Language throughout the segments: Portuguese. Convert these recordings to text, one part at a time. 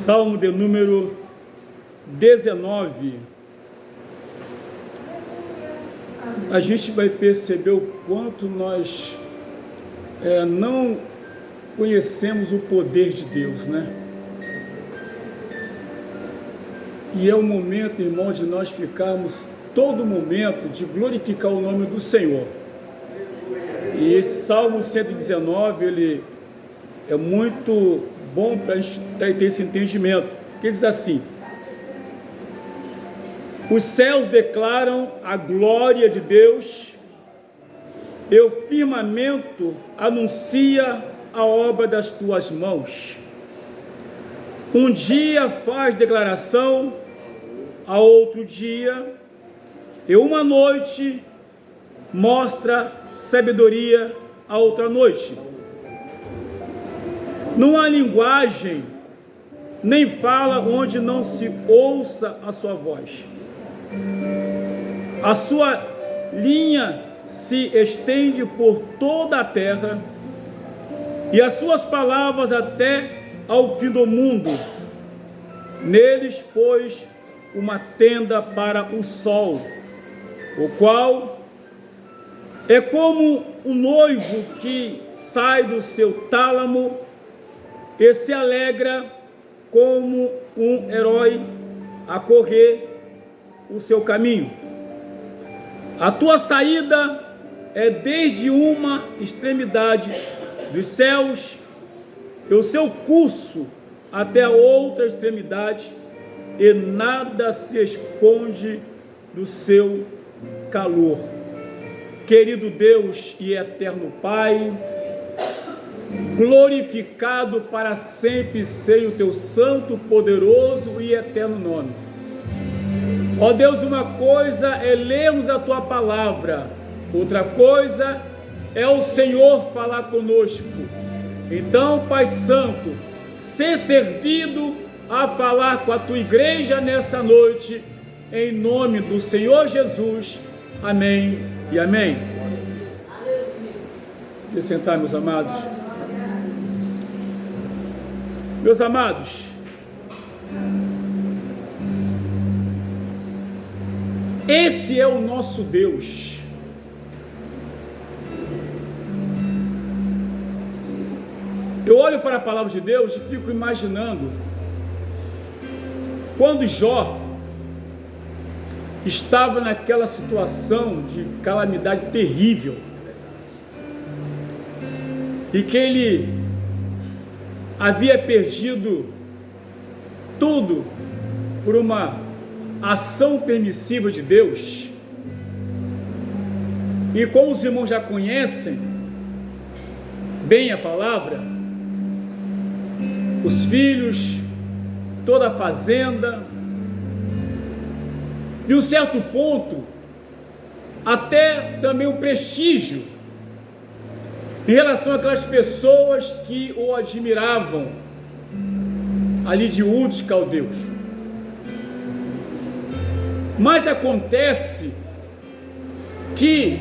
Salmo de número 19, a gente vai perceber o quanto nós não conhecemos o poder de Deus, né? E é o momento, irmãos, de nós ficarmos todo momento de glorificar o nome do Senhor. E esse Salmo 119, ele é muito bom para a gente ter esse entendimento. Que diz assim: os céus declaram a glória de Deus, e o firmamento anuncia a obra das tuas mãos. Um dia faz declaração a outro dia, e uma noite mostra sabedoria a outra noite. Não há linguagem, nem fala onde não se ouça a sua voz. A sua linha se estende por toda a terra, e as suas palavras até ao fim do mundo. Neles pôs uma tenda para o sol, o qual é como um noivo que sai do seu tálamo e se alegra como um herói a correr o seu caminho. A tua saída é desde uma extremidade dos céus, e o seu curso até a outra extremidade, e nada se esconde do seu calor. Querido Deus e eterno Pai, glorificado para sempre seja o teu santo, poderoso e eterno nome. Ó Deus, uma coisa é lermos a tua palavra, outra coisa é o Senhor falar conosco. Então, Pai Santo, ser servido a falar com a tua igreja nessa noite, em nome do Senhor Jesus. Amém e amém. Vamos sentar, meus amados. Meus amados, esse é o nosso Deus. Eu olho para a palavra de Deus e fico imaginando quando Jó estava naquela situação de calamidade terrível e que ele havia perdido tudo por uma ação permissiva de Deus. E como os irmãos já conhecem bem a palavra, os filhos, toda a fazenda, de um certo ponto, até também o prestígio em relação àquelas pessoas que o admiravam, ali de Ur dos Caldeus. Mas acontece que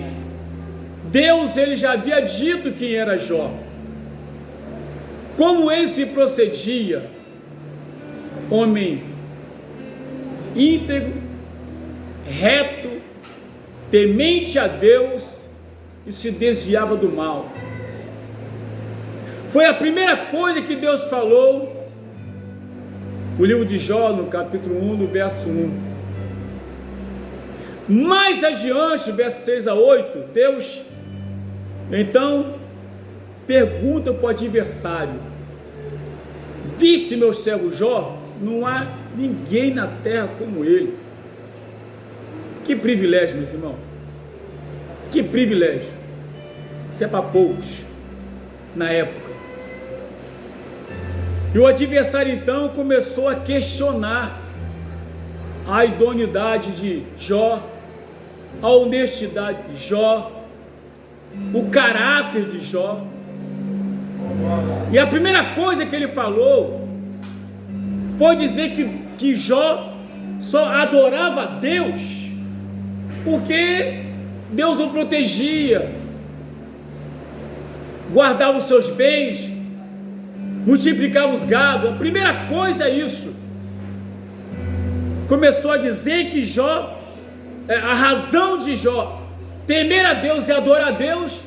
Deus, ele já havia dito quem era Jó, como ele se procedia, homem íntegro, reto, temente a Deus e se desviava do mal. Foi a primeira coisa que Deus falou no livro de Jó, no capítulo 1, no verso 1. Mais adiante, verso 6 a 8, Deus então pergunta para o adversário: viste meu servo Jó? Não há ninguém na terra como ele. Que privilégio, meus irmãos, que privilégio. Isso é para poucos na época. E o adversário então começou a questionar a idoneidade de Jó, a honestidade de Jó, o caráter de Jó. E a primeira coisa que ele falou foi dizer que Jó só adorava a Deus porque Deus o protegia, guardava os seus bens, multiplicava os gados. A primeira coisa é isso. Começou a dizer que Jó, a razão de Jó temer a Deus e adorar a Deus,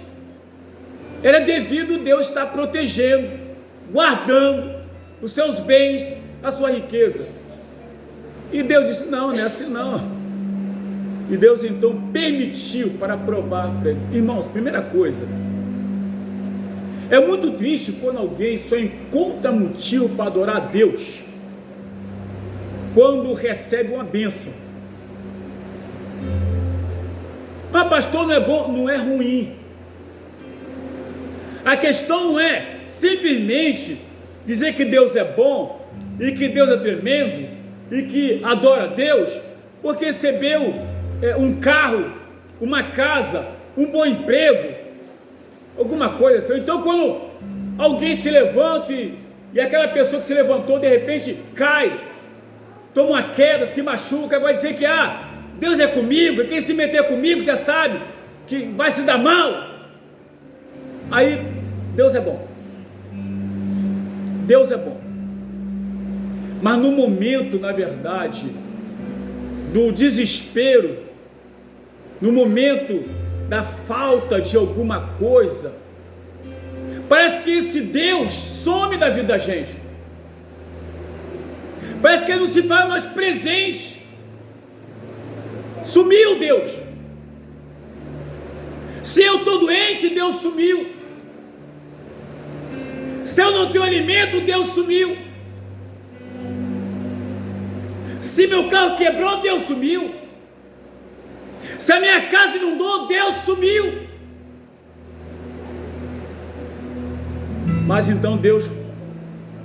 era devido a Deus estar protegendo, guardando os seus bens, a sua riqueza. E Deus disse: não, não é assim não. E Deus então permitiu para provar para ele. Irmãos, primeira coisa, é muito triste quando alguém só encontra motivo para adorar a Deus quando recebe uma bênção. Mas pastor, não é bom, não é ruim. A questão não é simplesmente dizer que Deus é bom e que Deus é tremendo e que adora a Deus porque recebeu um carro, uma casa, um bom emprego, alguma coisa assim. Então quando alguém se levanta e aquela pessoa que se levantou de repente cai, toma uma queda, se machuca, vai dizer que Deus é comigo, e quem se meter comigo já sabe que vai se dar mal. Aí Deus é bom. Deus é bom. Mas no momento, na verdade, do desespero, no momento da falta de alguma coisa, parece que esse Deus some da vida da gente. Parece que ele não se faz mais presente. Sumiu Deus. Se eu estou doente, Deus sumiu. Se eu não tenho alimento, Deus sumiu. Se meu carro quebrou, Deus sumiu. Se a minha casa inundou, Deus sumiu. Mas então Deus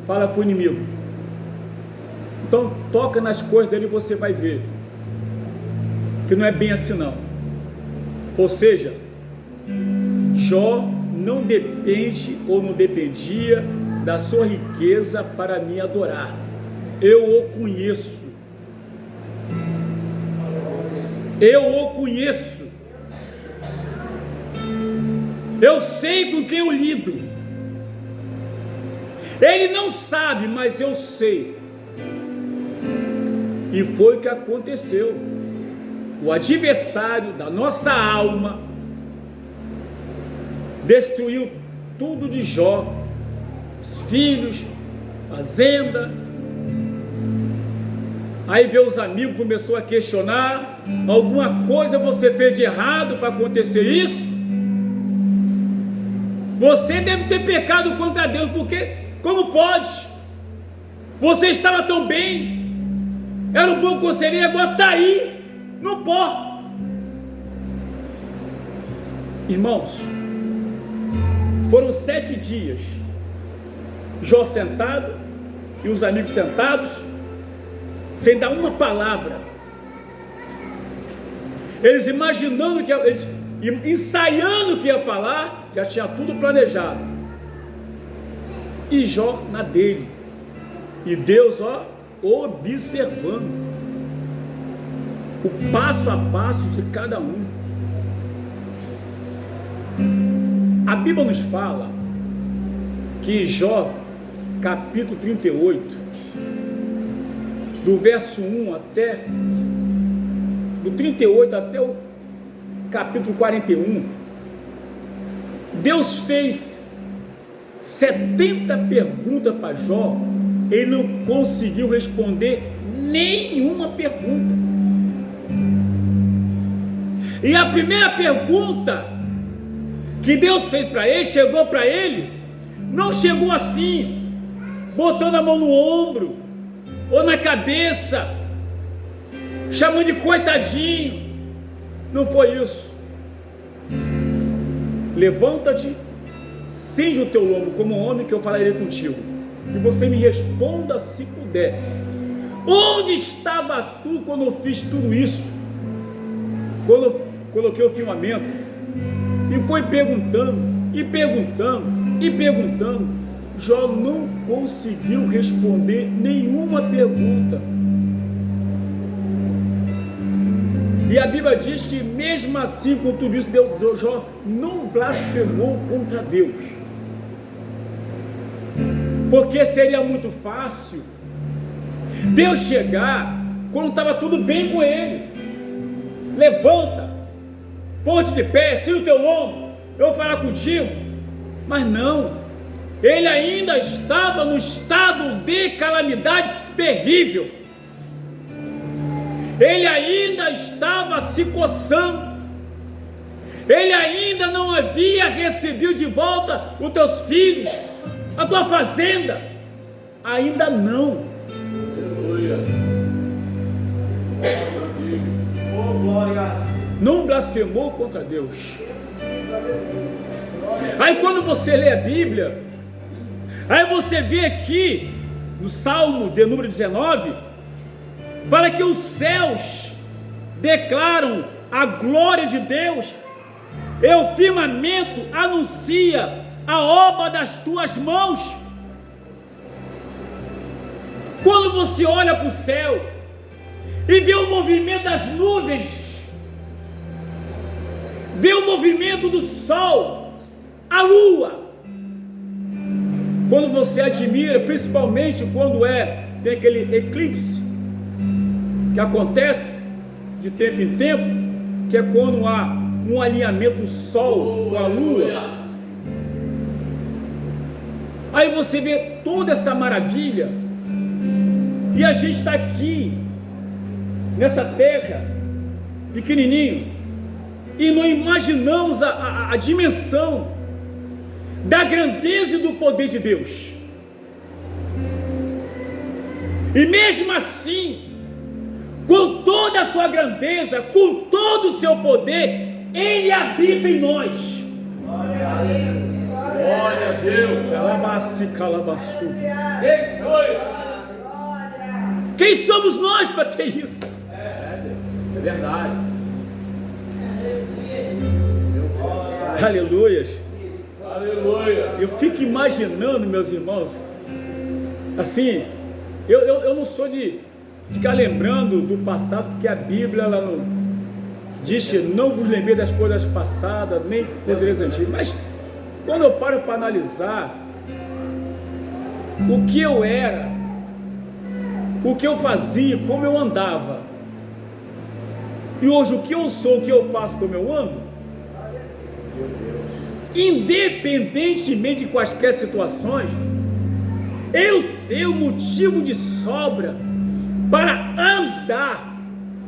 fala para o inimigo: então toca nas coisas dele e você vai ver que não é bem assim não. Ou seja, Jó não depende ou não dependia da sua riqueza para me adorar. Eu o conheço. Eu o conheço. Eu sei com quem eu lido. Ele não sabe, mas eu sei. E foi o que aconteceu. O adversário da nossa alma destruiu tudo de Jó, os filhos, fazenda. Aí veio os amigos, começou a questionar: alguma coisa você fez de errado para acontecer isso? Você deve ter pecado contra Deus, porque como pode? Você estava tão bem, era um bom conselheiro, agora está aí no pó. Irmãos, foram 7 dias, Jó sentado e os amigos sentados, sem dar uma palavra. Eles imaginando que eles ensaiando o que ia falar, já tinha tudo planejado. E Jó na dele. E Deus, observando o passo a passo de cada um. A Bíblia nos fala que Jó, capítulo 38, do verso 1 até, do 38 até o capítulo 41, Deus fez 70 perguntas para Jó, ele não conseguiu responder nenhuma pergunta. E a primeira pergunta que Deus fez para ele, chegou para ele, não chegou assim, botando a mão no ombro, ou na cabeça, chamando de coitadinho. Não foi isso. Levanta-te, cinge o teu lombo como homem, que eu falarei contigo, e você me responda se puder. Onde estava tu quando eu fiz tudo isso? Quando eu coloquei o firmamento? E foi perguntando, e perguntando, e perguntando. Jó não conseguiu responder nenhuma pergunta. E a Bíblia diz que mesmo assim, com tudo isso, Jó não blasfemou contra Deus. Porque seria muito fácil Deus chegar quando estava tudo bem com ele. Levanta, ponte de pé, siga o teu ombro, eu vou falar contigo. Mas não, ele ainda estava no estado de calamidade terrível. Ele ainda estava se coçando. Ele ainda não havia recebido de volta os teus filhos, a tua fazenda. Ainda não. Não blasfemou contra Deus. Aí quando você lê a Bíblia, aí você vê aqui no Salmo de número 19, fala que os céus declaram a glória de Deus, e o firmamento anuncia a obra das tuas mãos. Quando você olha para o céu e vê o movimento das nuvens, vê o movimento do sol, a lua, quando você admira, principalmente quando tem aquele eclipse que acontece de tempo em tempo, que é quando há um alinhamento do sol com a lua, aí você vê toda essa maravilha, e a gente está aqui nessa terra pequenininho e não imaginamos a dimensão da grandeza e do poder de Deus. E mesmo assim, com toda a sua grandeza, com todo o seu poder, Ele habita em nós. Glória a Deus. Calabassi, calabassu. Quem somos nós para ter isso? É verdade. Aleluias. Aleluia. Eu fico imaginando, meus irmãos, assim, eu não sou de ficar lembrando do passado, porque a Bíblia ela não diz: não vos lembrei das coisas passadas, nem poderes antigos. Mas quando eu paro para analisar o que eu era, o que eu fazia, como eu andava, e hoje o que eu sou, o que eu faço, como eu ando, independentemente de quaisquer situações, eu tenho motivo de sobra para andar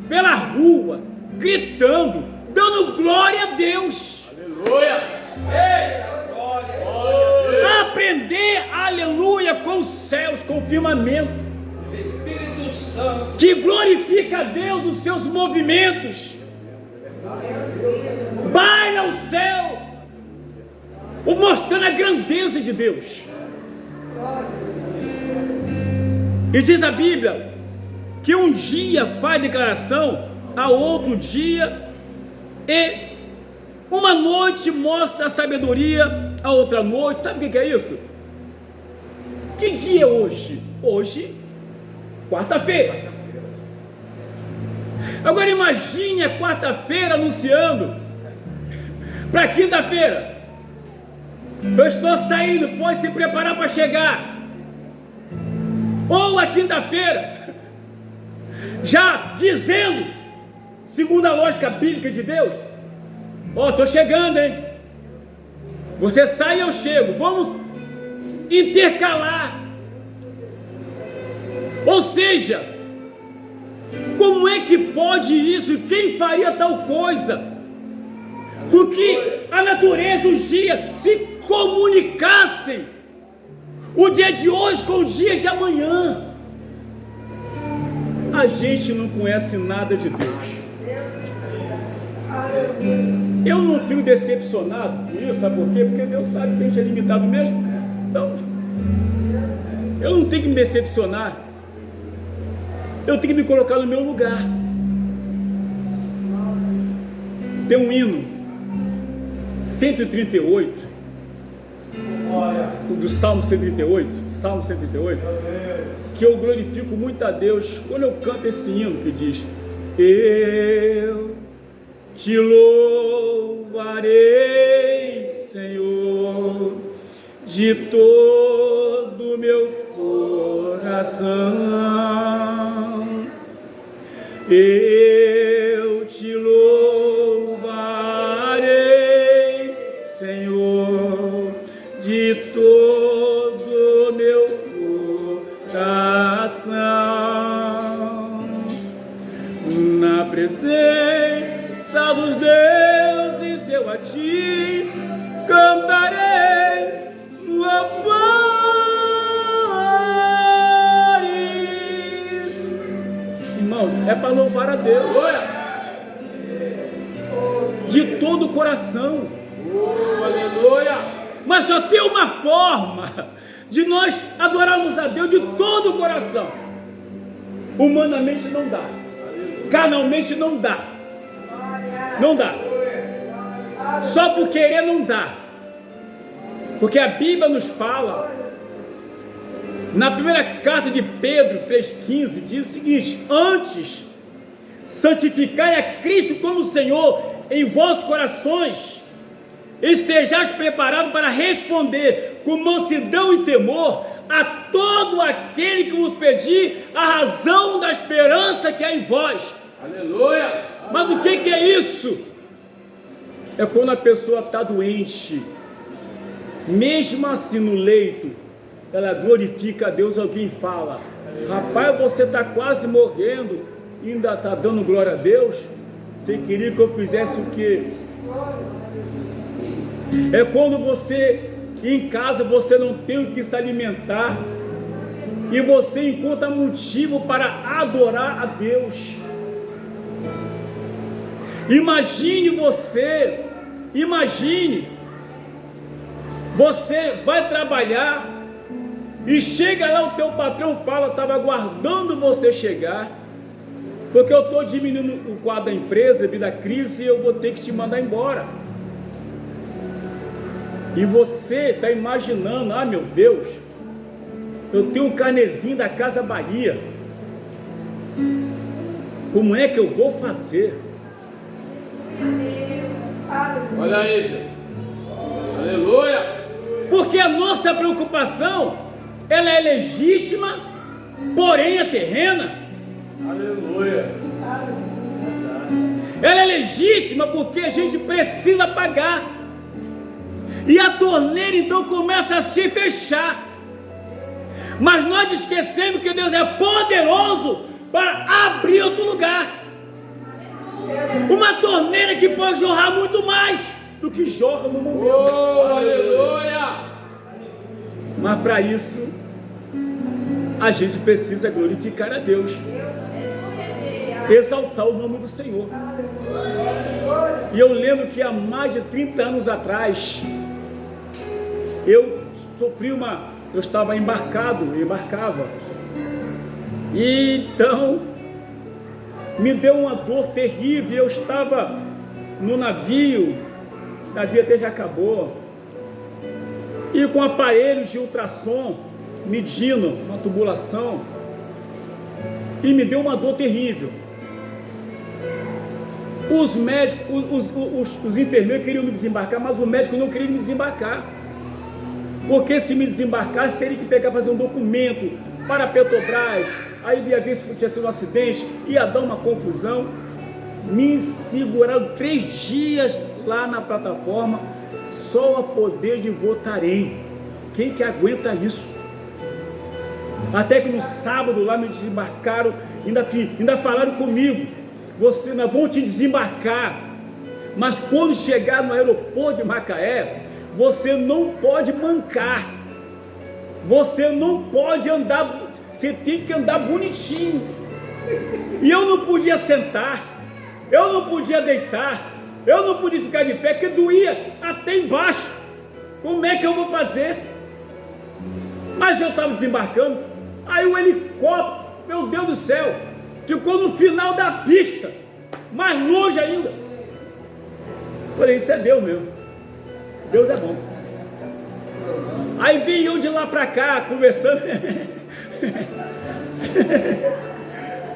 pela rua, gritando, dando glória a Deus. Aleluia. Aprender, aleluia, com os céus, com o firmamento, Espírito Santo, que glorifica a Deus nos seus movimentos, baila o céu, mostrando a grandeza de Deus. E diz a Bíblia que um dia faz declaração a outro dia, e uma noite mostra a sabedoria a outra noite. Sabe o que é isso? Que dia é hoje? Hoje, quarta-feira. Agora imagine a quarta-feira anunciando para quinta-feira: eu estou saindo, pode se preparar para chegar. Ou a quinta-feira já dizendo, segundo a lógica bíblica de Deus: estou chegando, hein? Você sai e eu chego, vamos intercalar. Ou seja, como é que pode isso? Quem faria tal coisa? Porque a natureza um dia se comunicassem o dia de hoje com o dia de amanhã. A gente não conhece nada de Deus. Eu não fico decepcionado com isso, sabe por quê? Porque Deus sabe que a gente é limitado mesmo. Então, eu não tenho que me decepcionar. Eu tenho que me colocar no meu lugar. Tem um hino 138 do Salmo 138, Salmo 138, que eu glorifico muito a Deus quando eu canto esse hino que diz: eu te louvarei, Senhor, de todo todo o meu coração. Eu te louvarei, Senhor, de todo o meu coração. Na presença dos deuses eu a ti cantarei louvores. Irmãos, é para louvar a Deus de todo o coração. Aleluia. Mas só tem uma forma de nós adorarmos a Deus de todo o coração. Humanamente não dá, carnalmente não dá, não dá, só por querer não dá, porque a Bíblia nos fala, na primeira carta de Pedro 3,15, diz o seguinte: antes, santificai a Cristo como Senhor em vossos corações, estejais preparados para responder com mansidão e temor a todo aquele que vos pedir a razão da esperança que há em vós. Aleluia. Mas o que é isso? É quando a pessoa está doente, mesmo assim no leito, ela glorifica a Deus. Alguém fala: rapaz, você está quase morrendo e ainda está dando glória a Deus? Você queria que eu fizesse o quê? É quando você, em casa, você não tem o que se alimentar e você encontra motivo para adorar a Deus. Imagine você vai trabalhar e chega lá, o teu patrão fala: estava aguardando você chegar, porque eu estou diminuindo o quadro da empresa devido à crise e eu vou ter que te mandar embora. E você está imaginando: ah, meu Deus, eu tenho um carnezinho da Casa Bahia, como é que eu vou fazer? Olha aí, gente. Aleluia. Porque a nossa preocupação, ela é legítima, porém é terrena. Aleluia. Ela é legítima porque a gente precisa pagar. E a torneira então começa a se fechar. Mas nós esquecemos que Deus é poderoso para abrir outro lugar. Uma torneira que pode jorrar muito mais do que jorra no momento. Oh, aleluia. Mas para isso, a gente precisa glorificar a Deus, exaltar o nome do Senhor. E eu lembro que há mais de 30 anos atrás, eu estava embarcava, e então me deu uma dor terrível. Eu estava no navio, o navio até já acabou, e com aparelhos de ultrassom medindo uma tubulação, e me deu uma dor terrível. Os médicos, os enfermeiros queriam me desembarcar, mas o médico não queria me desembarcar, porque se me desembarcasse teria que fazer um documento para a Petrobras, aí ia ver se tinha sido um acidente, ia dar uma confusão. Me seguraram 3 dias lá na plataforma, só a poder de Votarém. Quem que aguenta isso? Até que no sábado lá me desembarcaram, ainda falaram comigo: você, nós vamos te desembarcar, mas quando chegar no aeroporto de Macaé, você não pode mancar, você não pode andar, você tem que andar bonitinho. E eu não podia sentar, eu não podia deitar, eu não podia ficar de pé, que doía até embaixo. Como é que eu vou fazer? Mas eu estava desembarcando, aí o helicóptero, meu Deus do céu, ficou no final da pista, mais longe ainda. Falei: isso é Deus mesmo, Deus é bom. Aí vim eu de lá para cá, conversando,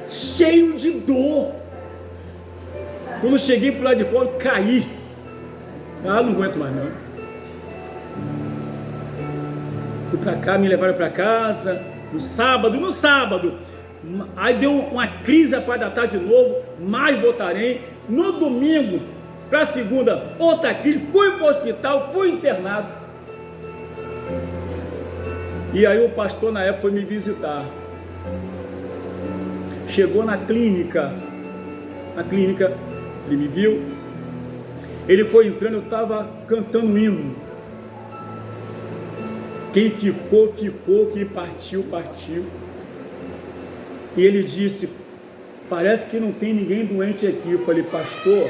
cheio de dor. Quando cheguei pro lado de fora, caí. Ah, não aguento mais não. Fui para cá, me levaram para casa, no sábado, aí deu uma crise à parte da tarde de novo, mais Votarém. No domingo, para segunda, outra crise, fui para o hospital, fui internado. E aí o pastor na época foi me visitar. Chegou na clínica, ele me viu, ele foi entrando, eu estava cantando um hino. Quem ficou, quem partiu. E ele disse, parece que não tem ninguém doente aqui. Eu falei, pastor,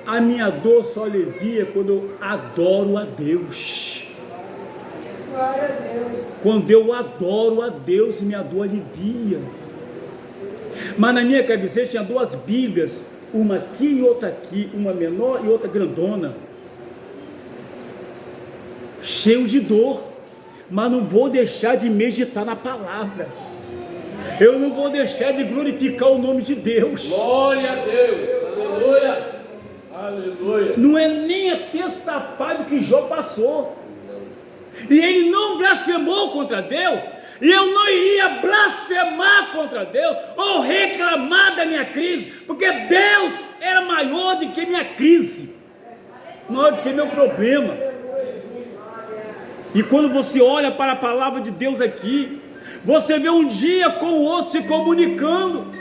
a minha dor só alivia quando eu adoro a Deus. Glória a Deus. Quando eu adoro a Deus, minha dor alivia. Mas na minha cabeceira tinha duas Bíblias, uma aqui e outra aqui, uma menor e outra grandona, cheio de dor. Mas não vou deixar de meditar na palavra. Eu não vou deixar de glorificar o nome de Deus. Glória a Deus. Aleluia. Aleluia. Não é nem a terça parte do que Jó passou. E ele não blasfemou contra Deus. E eu não iria blasfemar contra Deus ou reclamar da minha crise, porque Deus era maior do que minha crise, maior do que meu problema. E quando você olha para a palavra de Deus aqui, você vê um dia com o outro se comunicando.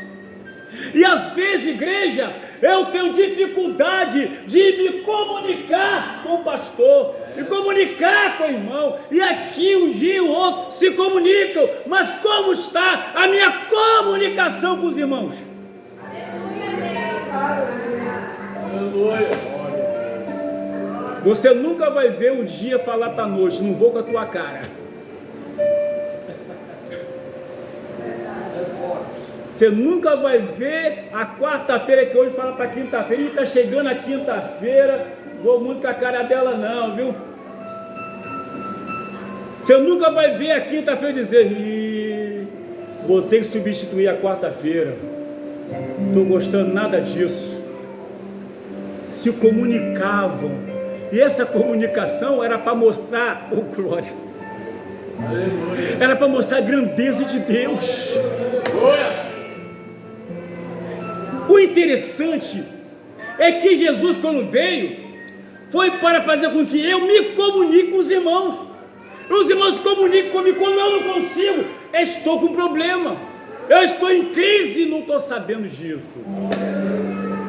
E às vezes, igreja, eu tenho dificuldade de me comunicar com o pastor, me comunicar com o irmão. E aqui um dia e o outro se comunicam. Mas como está a minha comunicação com os irmãos? Aleluia. Você nunca vai ver um dia falar para a noite, não vou com a tua cara. Você nunca vai ver a quarta-feira que hoje fala para quinta-feira, e está chegando a quinta-feira, vou muito com a cara dela não, viu? Você nunca vai ver a quinta-feira dizer, vou ter que substituir a quarta-feira, estou gostando nada disso. Se comunicavam. E essa comunicação era para mostrar, oh glória, era para mostrar a grandeza de Deus. O interessante é que Jesus, quando veio, foi para fazer com que eu me comunique com os irmãos. Os irmãos se comunicam comigo. Quando eu não consigo, estou com problema, eu estou em crise, não estou sabendo disso.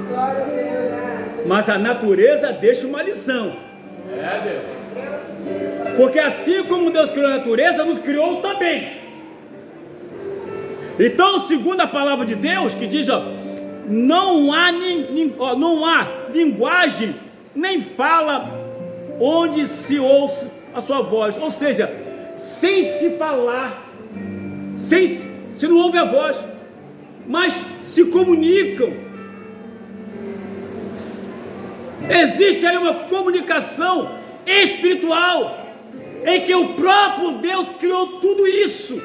Glória a Deus. Mas a natureza deixa uma lição. É, Deus. Porque assim como Deus criou a natureza, nos criou também. Então, segundo a palavra de Deus, que diz, não há linguagem, nem fala onde se ouça a sua voz. Ou seja, sem se falar, se não ouve a voz, mas se comunicam. Existe ali uma comunicação espiritual, em que o próprio Deus criou tudo isso.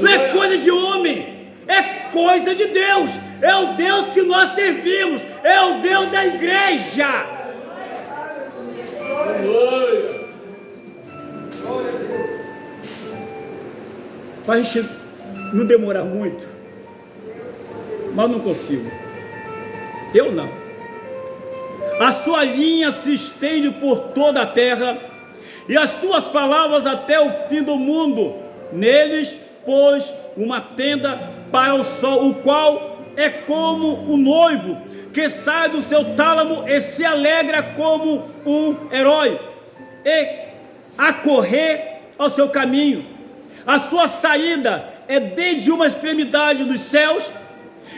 Não é coisa de homem, é coisa de Deus. É o Deus que nós servimos, é o Deus da igreja. Para a gente não demorar muito, mas não consigo. Eu não. A sua linha se estende por toda a terra, e as tuas palavras até o fim do mundo. Neles pôs uma tenda para o sol, o qual é como o noivo que sai do seu tálamo e se alegra como um herói, e a correr ao seu caminho. A sua saída é desde uma extremidade dos céus,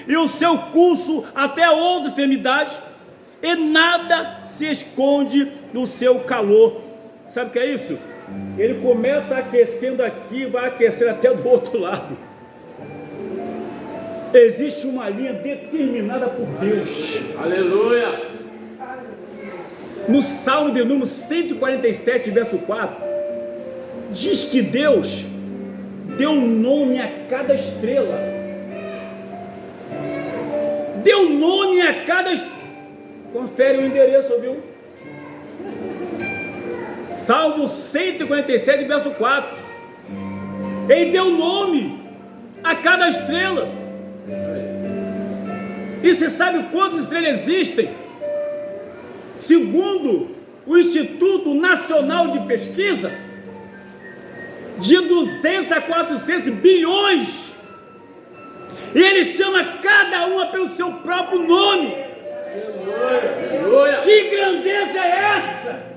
e o seu curso até a outra extremidade, e nada se esconde no seu calor. Sabe o que é isso? Ele começa aquecendo aqui, vai aquecer até do outro lado. Existe uma linha determinada por Deus. Aleluia. No Salmo de número 147, verso 4, diz que Deus deu nome a cada estrela. Deu nome a cada estrela. Confere o endereço, viu? Salmo 147, verso 4. Ele deu nome a cada estrela. E você sabe quantas estrelas existem? Segundo o Instituto Nacional de Pesquisa, de 200 a 400 bilhões. E ele chama cada uma pelo seu próprio nome. Que grandeza é essa?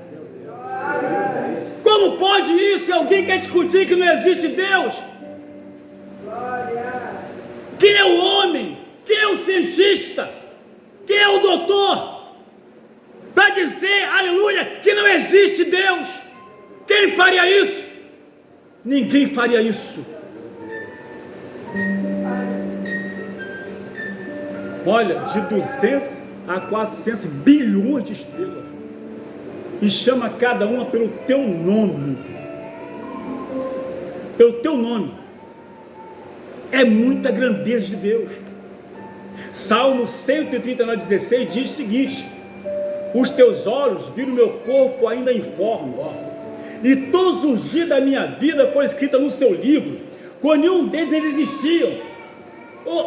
Como pode isso? Se alguém quer discutir que não existe Deus? Quem é o homem? Quem é o cientista? Quem é o doutor? Para dizer, aleluia, que não existe Deus. Quem faria isso? Ninguém faria isso. Olha, de 200 a 400 bilhões de estrelas. E chama cada uma pelo teu nome. Pelo teu nome. É muita grandeza de Deus. Salmo 139:16 diz o seguinte: os teus olhos viram meu corpo ainda informe, e todos os dias da minha vida foram escritos no seu livro, quando nenhum deles existiam.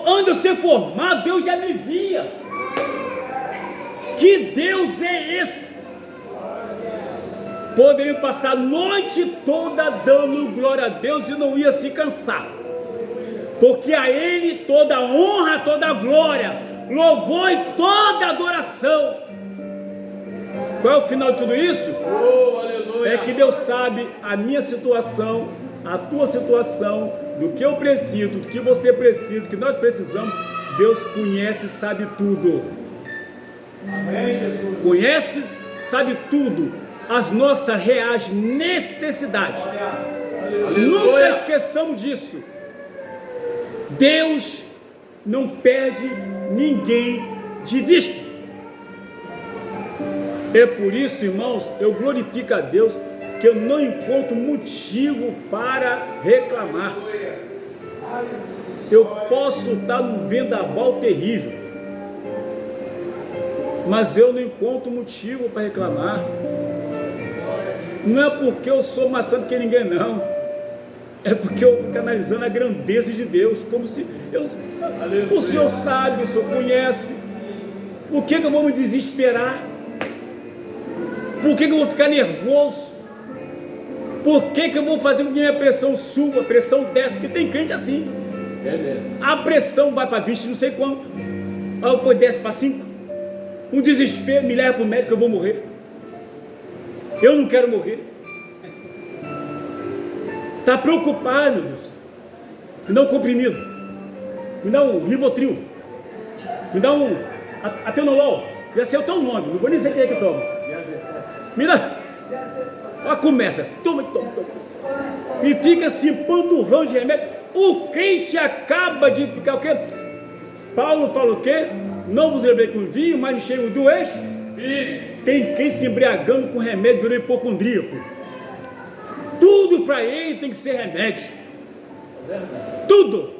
Antes de eu ser formado, Deus já me via. Que Deus é esse? Poderia passar a noite toda dando glória a Deus e não ia se cansar, porque a Ele toda a honra, toda a glória, louvor e toda a adoração. Qual é o final de tudo isso? É que Deus sabe a minha situação, a tua situação, do que eu preciso, do que você precisa, do que nós precisamos. Deus conhece e sabe tudo. Amém, Jesus. Conhece, sabe tudo, as nossas reais necessidades. Nunca esqueçamos disso. Deus não perde ninguém de vista. É por isso, irmãos, eu glorifico a Deus, que eu não encontro motivo para reclamar. Eu posso estar num vendaval terrível, mas eu não encontro motivo para reclamar. Não é porque eu sou mais santo que ninguém, não. É porque eu fico analisando a grandeza de Deus, como se o Senhor sabe, o Senhor conhece. Por que eu vou me desesperar? Por que eu vou ficar nervoso? Por que eu vou fazer com que minha pressão suba, a pressão desce? Que tem crente assim. A pressão vai para 20, não sei quanto. Aí depois desce para 5. Um desespero, me leva para o médico, eu vou morrer. Eu não quero morrer. Está preocupado, meu Deus. Me dá um comprimido. Me dá um Rivotril. Me dá um Atenolol. Já sei o teu nome, não vou nem dizer quem é que toma. Me dá. Ela começa, toma. E fica se empanturrando de remédio. O crente acaba de ficar o quê? Paulo fala o quê? Não vos lembrei com vinho, mas enchei-o do eixo. Tem quem se embriagando com remédio, virou hipocondríaco. Tudo para ele tem que ser remédio. Tudo.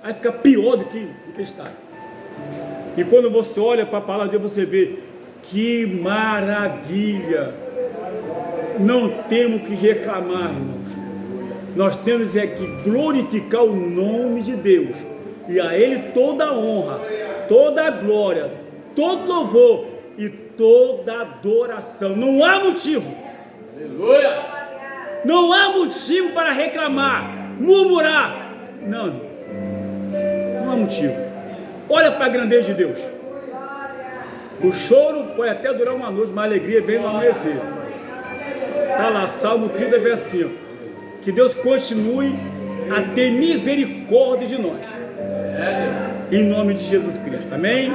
Aí fica pior do que está. E quando você olha para a palavra de Deus, você vê que maravilha. Não temos que reclamar, irmãos. Nós temos é que glorificar o nome de Deus, e a Ele toda a honra, toda a glória, todo louvor e toda adoração. Não há motivo. Aleluia. Não há motivo para reclamar, murmurar. Não há motivo. Olha para a grandeza de Deus. O choro pode até durar uma noite, mas a alegria vem no amanhecer. Está lá, Salmo 30, verso 5. Que Deus continue a ter misericórdia de nós. Em nome de Jesus Cristo. Amém?